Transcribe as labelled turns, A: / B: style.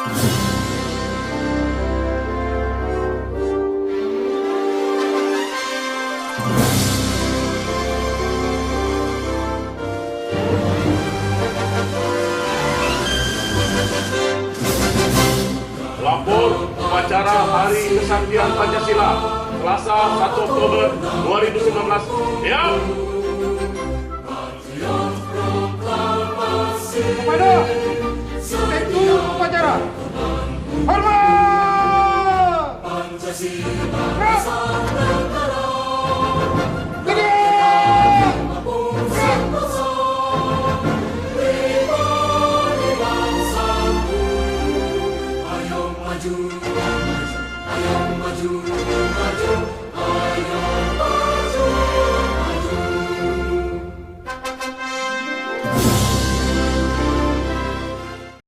A: Lapor upacara Hari Kesaktian Pancasila, Selasa 1 Oktober 2019. Siap!
B: Kepada